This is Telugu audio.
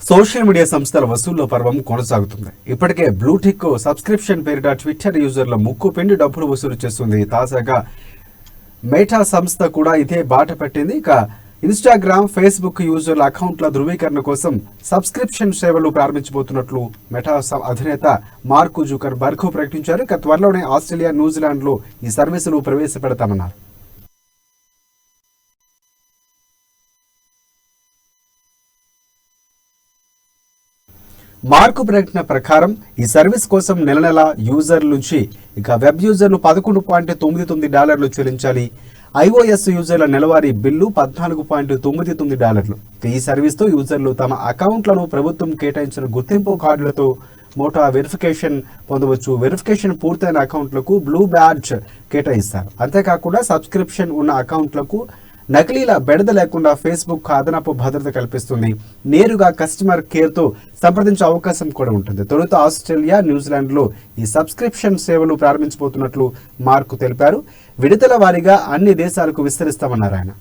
సోషల్ మీడియా సంస్థల వసూళ్ల పర్వం కొనసాగుతుంది. ఇప్పటికే బ్లూటిక్ సబ్స్క్రిప్షన్ పేరిట ట్విట్టర్ యూజర్ల ముక్కు పిండి డబ్బులు వసూలు చేస్తుంది. తాజాగా మెటా సంస్థ కూడా ఇదే బాట పట్టింది. ఇక ఇన్స్టాగ్రామ్, ఫేస్బుక్ యూజర్ల అకౌంట్ల ధృవీకరణ కోసం సబ్స్క్రిప్షన్ సేవలు ప్రారంభించబోతున్నట్లు మెటా అధినేత మార్క్ జుకర్బర్గ్ ప్రకటించారు. ఇక త్వరలోనే ఆస్ట్రేలియా, న్యూజిలాండ్లో ఈ సర్వీసులు ప్రవేశపెడతామన్నారు. మార్కు ప్రకటన ప్రకారం ఈ సర్వీస్ కోసం నెల నెల యూజర్ల నుంచి ఇక వెబ్ యూజర్లు $11.99 చెల్లించాలి. iOS యూజర్ల నెలవారీ బిల్లు $14.99. ఈ సర్వీస్తో యూజర్లు తమ అకౌంట్లను ప్రభుత్వం కేటాయించిన గుర్తింపు కార్డులతో మోటా వెరిఫికేషన్ పొందవచ్చు. వెరిఫికేషన్ పూర్తయిన అకౌంట్లకు బ్లూ బ్యాడ్జ్ కేటాయిస్తారు. అంతేకాకుండా సబ్స్క్రిప్షన్ ఉన్న అకౌంట్లకు నకిలీల బెడద లేకుండా ఫేస్బుక్ అదనపు భద్రత కల్పిస్తుంది. నేరుగా కస్టమర్ కేర్తో సంప్రదించే అవకాశం కూడా ఉంటుంది. తొలుత ఆస్ట్రేలియా, న్యూజిలాండ్లో ఈ సబ్స్క్రిప్షన్ సేవలు ప్రారంభించబోతున్నట్లు మార్క్ తెలిపారు. విడతల వారీగా అన్ని దేశాలకు విస్తరిస్తామన్నారు ఆయన.